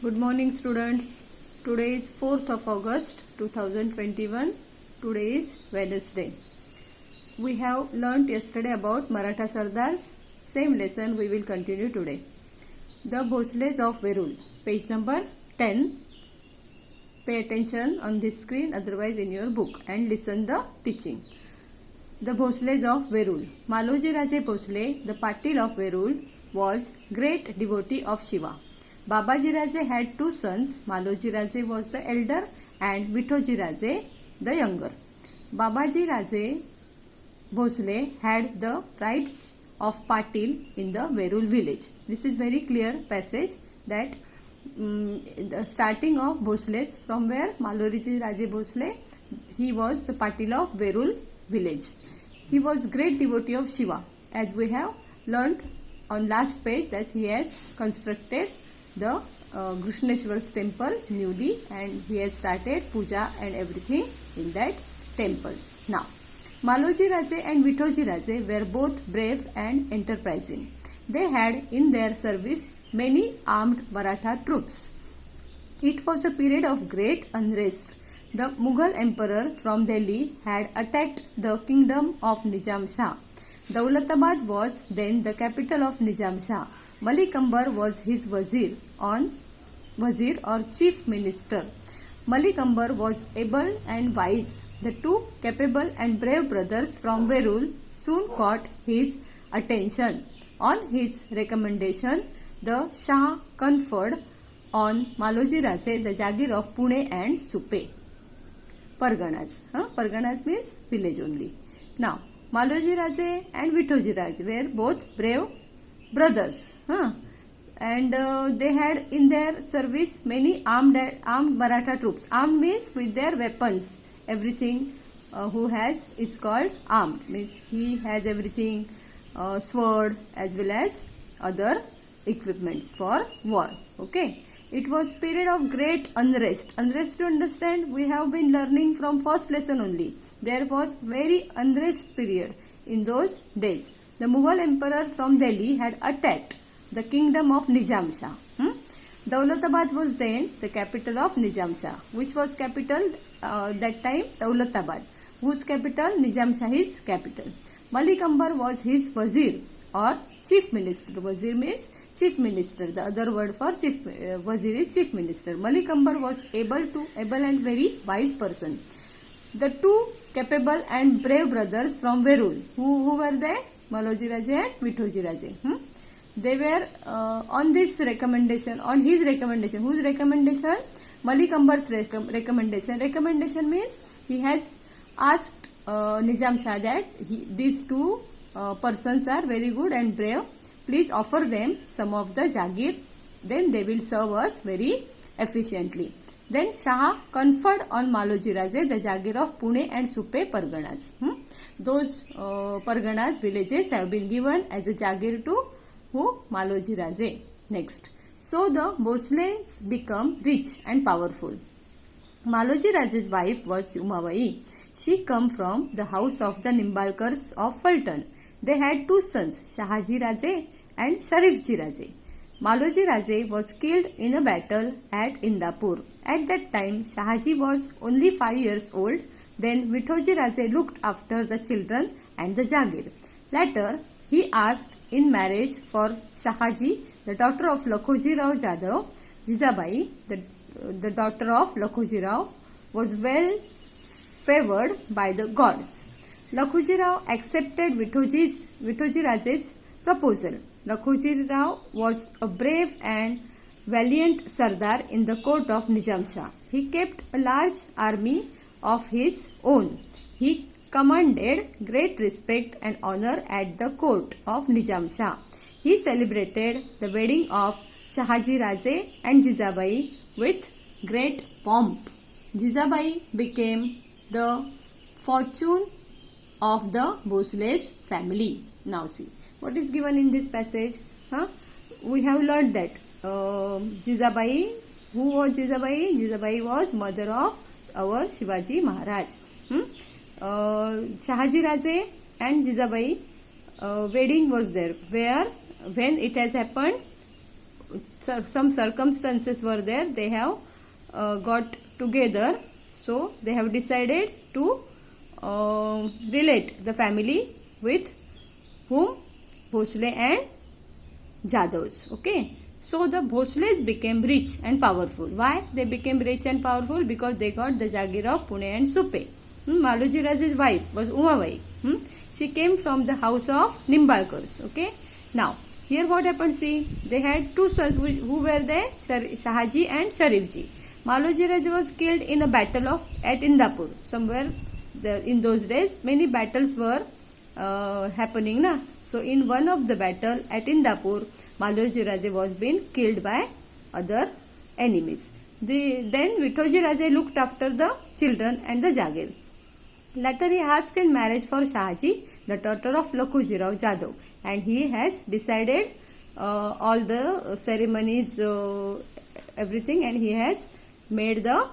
Good morning students. Today is 4th of August 2021. Today is Wednesday. We have learnt yesterday about Maratha Sardars. Same lesson we will continue today. The Bhosles of Verul. Page number 10. Pay attention on this screen, otherwise in your book, and listen the teaching. The Bhosles of Verul. Maloji Raje Bhosle, the Patil of Verul, was great devotee of Shiva. Babaji Raje had two sons. Maloji Raje was the elder and Vithoji Raje the younger. Babaji Raje Bhosle had the rights of Patil in the Verul village. This is very clear passage that the starting of Bhosles, from where Maloji Raje Bhosle, he was the Patil of Verul village. He was great devotee of Shiva, as we have learnt on last page that he has constructed the Krishneshwar's temple newly, and he has started puja and everything in that temple. Now, Maloji Raje and Vithoji Raje were both brave and enterprising. They had in their service many armed Maratha troops. It was a period of great unrest. The Mughal emperor from Delhi had attacked the kingdom of Nizam Shah. Daulatabad was then the capital of Nizam Shah. Malik Ambar was his wazir or chief minister. Malik Ambar was able and wise. The two capable and brave brothers from Verul soon caught his attention. On his recommendation, the Shah conferred on Maloji Raje the Jagir of Pune and Supe. Parganas. Parganas means village only. Now, Maloji Raje and Vithoji Raje were both brave brothers, and they had in their service many armed Maratha troops. Armed means with their weapons. Everything who has is called armed, means he has everything, sword as well as other equipments for war. Okay. It was period of great unrest. Unrest, to understand, we have been learning from first lesson only. There was very unrest period in those days. The Mughal emperor from Delhi had attacked the kingdom of Nizam Shah. Daulatabad was then the capital of Nizam Shah. Which was capital that time? Daulatabad. Whose capital? Nizam Shah's capital. Malik Ambar was his wazir or chief minister. Wazir means chief minister. The other word for chief wazir is chief minister. Malik Ambar was able and very wise person. The two capable and brave brothers from Verul, who were they? Maloji Raje and Vithoji Raje. They were on his recommendation. Whose recommendation? Malik Ambar's recommendation. Recommendation means he has asked Nizam Shah that these two persons are very good and brave. Please offer them some of the Jagir. Then they will serve us very efficiently. Then Shah conferred on Maloji Raje the Jagir of Pune and Supe Parganas. Those Parganas villages have been given as a Jagir to who? Maloji Raje. Next. So the Bhosles become rich and powerful. Maloji Raje's wife was Umabai. She come from the house of the Nimbalkars of Fulton. They had two sons, Shahaji Raje and Sharifji Raje. Maloji Raje was killed in a battle at Indapur. At that time, Shahaji was only 5 years old. Then Vithoji Raje looked after the children and the Jagir. Later, he asked in marriage for Shahaji, the daughter of Lakhoji Rao Jadhav, Jizabai, the daughter of Lakhoji Rao, was well favored by the gods. Lakhoji Rao accepted Vithoji Raje's proposal. Lakhoji Rao was a brave and valiant Sardar in the court of Nizam Shah. He kept a large army of his own. He commanded great respect and honor at the court of Nizam Shah. He celebrated the wedding of Shahaji Raje and Jizabai with great pomp. Jizabai became the fortune of the Bhosles family. Now see, what is given in this passage? We have learned that Jizabai, who was Jizabai? Jizabai was mother of our Shivaji Maharaj. Shahaji Raje and Jizabai wedding was there. When it has happened? some circumstances were there. They have got together, so they have decided to relate the family with whom? Bhosle and Jadavs. Okay. So the Bhosles became rich and powerful. Why they became rich and powerful? Because they got the Jagir of Pune and Supe. Maloji Raje's wife was Umabai. She came from the house of Nimbalkars. Okay. Now here what happened? See, they had two sons who were there, Shahaji and Sharifji. Maloji Raje was killed in a battle at Indapur. Somewhere in those days, many battles were happening. Na? So in one of the battle at Indapur, Maloji Raje was being killed by other enemies. Then Vithoji Raje looked after the children and the Jagir. Later he asked in marriage for Shahaji, the daughter of Lakhuji Rao Jadhav, and he has decided all the ceremonies, everything, and he has made the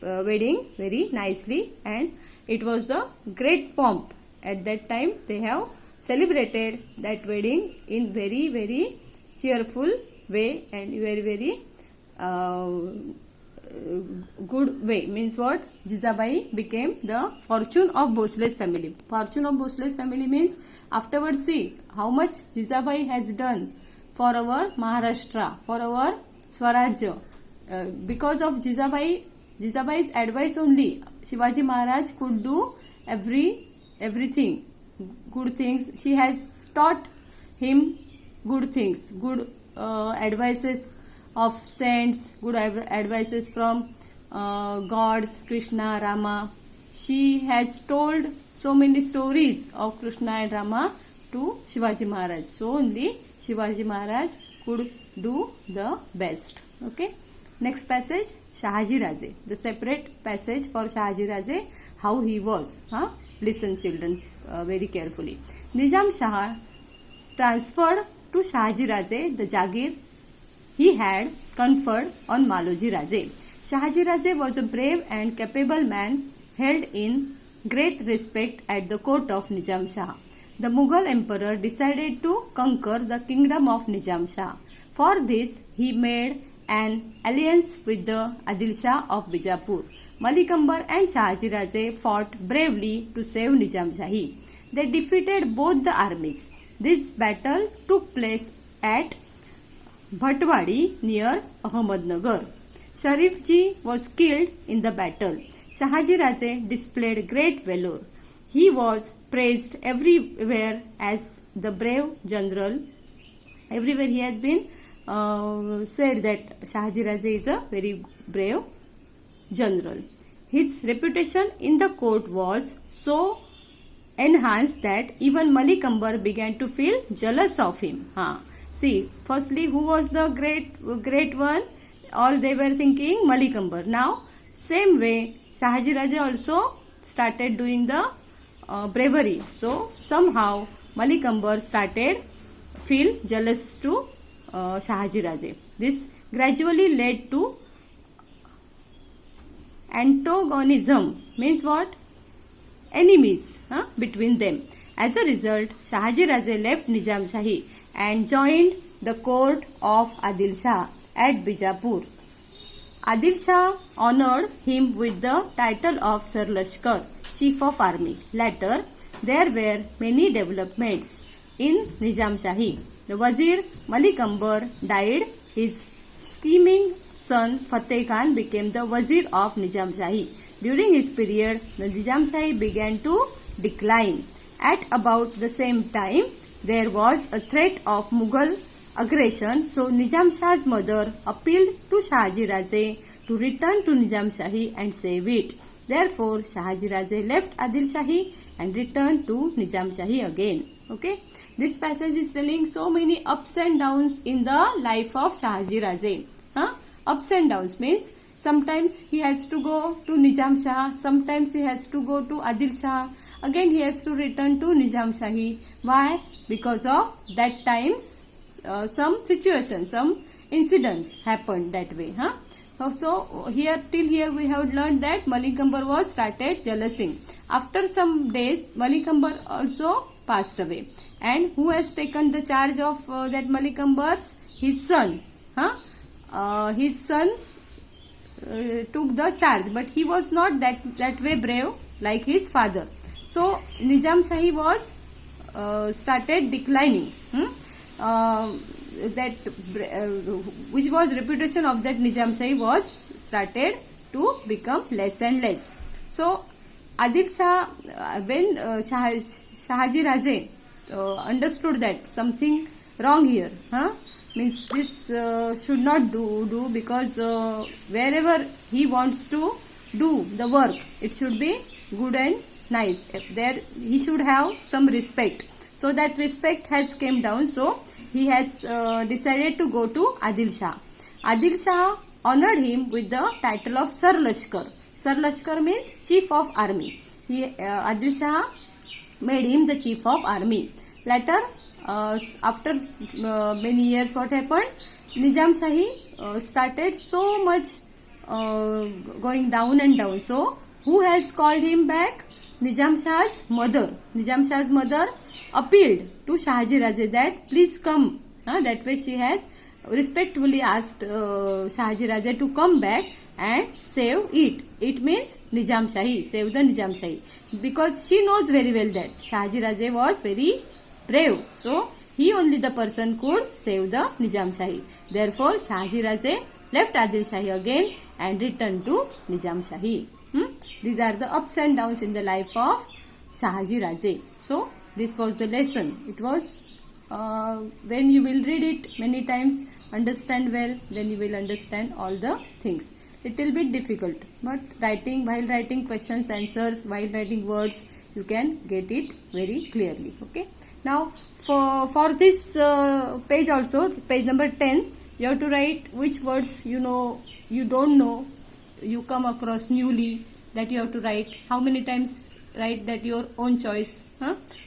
wedding very nicely, and it was the great pomp. At that time they have celebrated that wedding in very, very cheerful way and very good way. Means what? Jijabai became the fortune of Bhosle's family. Fortune of Bhosle's family means afterwards see how much Jijabai has done for our Maharashtra, for our Swarajya. Because of Jijabai's advice only, Shivaji Maharaj could do everything, good things. She has taught him good things, good advices of saints, good advices from gods, Krishna, Rama. She has told so many stories of Krishna and Rama to Shivaji Maharaj. So only Shivaji Maharaj could do the best. Okay. Next passage, Shahaji Raje. The separate passage for Shahaji Raje, how he was. Listen children very carefully. Nizam Shah transferred to Shahaji Raje the Jagir he had conferred on Maloji Raje. Shahaji Raje was a brave and capable man held in great respect at the court of Nizam Shah. The Mughal emperor decided to conquer the kingdom of Nizam Shah. For this, he made an alliance with the Adil Shah of Bijapur. Malik Ambar and Shahaji Raje fought bravely to save Nizam Shahi. They defeated both the armies. This battle took place at Bhatwadi near Ahmednagar. Sharifji was killed in the battle. Shahaji Raje displayed great valor. He was praised everywhere as the brave general. Everywhere he has been said that Shahaji Raje is a very brave general. His reputation in the court was so enhanced that even Malik Ambar began to feel jealous of him. See, firstly, who was the great one? All they were thinking Malik Ambar. Now, same way, Shahaji Raje also started doing the bravery. So, somehow, Malik Ambar started feel jealous to Shahaji Raje. This gradually led to antagonism. Means what? Enemies between them. As a result, Shahaji Raje left Nizam Shahi and joined the court of Adil Shah at Bijapur. Adil Shah honored him with the title of Sar Lashkar, Chief of Army. Later, there were many developments in Nizam Shahi. The Wazir Malik Ambar died. His scheming son Fateh Khan became the Wazir of Nizam Shahi. During his period, the Nizam Shahi began to decline. At about the same time, there was a threat of Mughal aggression, so Nizam Shah's mother appealed to Shahaji Raje to return to Nizam Shahi and save it. Therefore, Shahaji Raje left Adil Shahi and returned to Nizam Shahi again. Okay, this passage is telling so many ups and downs in the life of Shahaji Raje. Ups and downs means sometimes he has to go to Nizam Shah, sometimes he has to go to Adil Shah, again he has to return to Nizam Shahi. Why? Because of that times some situations, some incidents happened that way. So here till here we have learned that Malik Ambar was started jealousing. After some days, Malik Ambar also passed away. And who has taken the charge of that Malik Ambar's? his son. His son took the charge, but he was not that way brave like his father. So Nizam-Shahi was started declining. Which was reputation of that Nizam-Shahi was started to become less and less. So Adil Shah, when Shahaji Raje understood that something wrong here, means this should not do because wherever he wants to do the work, it should be good and nice. There he should have some respect. So that respect has came down. So he has decided to go to Adil Shah. Adil Shah honored him with the title of Sar Lashkar. Sar Lashkar means Chief of Army. Adil Shah made him the Chief of Army. Later, after many years, what happened? Nizam-Shahi started so much going down and down. So, who has called him back? Nizam-Shah's mother. Nizam-Shah's mother appealed to Shahaji Raje that please come. That way she has respectfully asked Shahaji Raje to come back and save it. It means Nizam-Shahi, save the Nizam-Shahi. Because she knows very well that Shahaji Raje was very brave. So, he only the person could save the Nizam-Shahi. Therefore, Shahaji Raje left Adil Shahi again and returned to Nizam-Shahi. These are the ups and downs in the life of Shahaji Raje. So, this was the lesson. It was when you will read it many times, understand well, then you will understand all the things. It will be difficult, but while writing questions, answers, while writing words, you can get it very clearly. Okay. Now, for this page also, page number 10, you have to write which words you don't know, you come across newly, that you have to write. How many times write, that your own choice.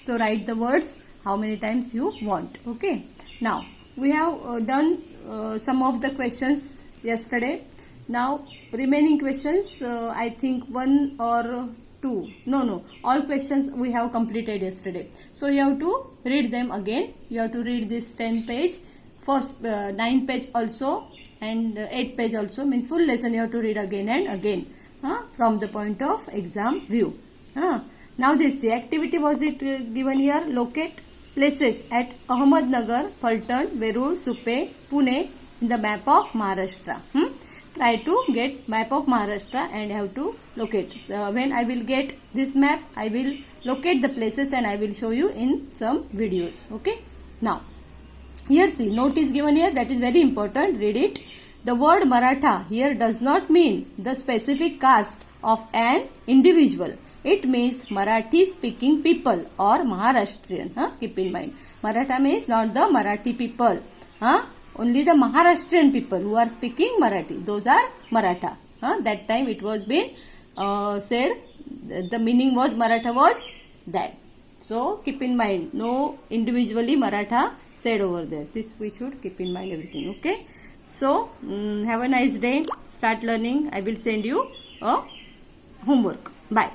So write the words how many times you want. Okay. Now we have done some of the questions yesterday. Now remaining questions, I think one or two. No. All questions we have completed yesterday. So you have to read them again. You have to read this 10 page, first 9 page also, and 8 page also. Means full lesson you have to read again and again. From the point of exam view. Now this activity was it given here. Locate places at Ahmednagar, Paltan, Verur, Supe, Pune in the map of Maharashtra. Try to get map of Maharashtra and have to locate. So when I will get this map, I will locate the places and I will show you in some videos. Okay. Now here see, note is given here, that is very important. Read it. The word Maratha here does not mean the specific caste of an individual. It means Marathi speaking people or Maharashtrian. Keep in mind. Maratha means not the Marathi people. Only the Maharashtrian people who are speaking Marathi. Those are Maratha. That time it was been said, the meaning was Maratha was that. So keep in mind, no individually Maratha said over there. This we should keep in mind everything. Okay. So have a nice day. Start learning. I will send you a homework. Bye.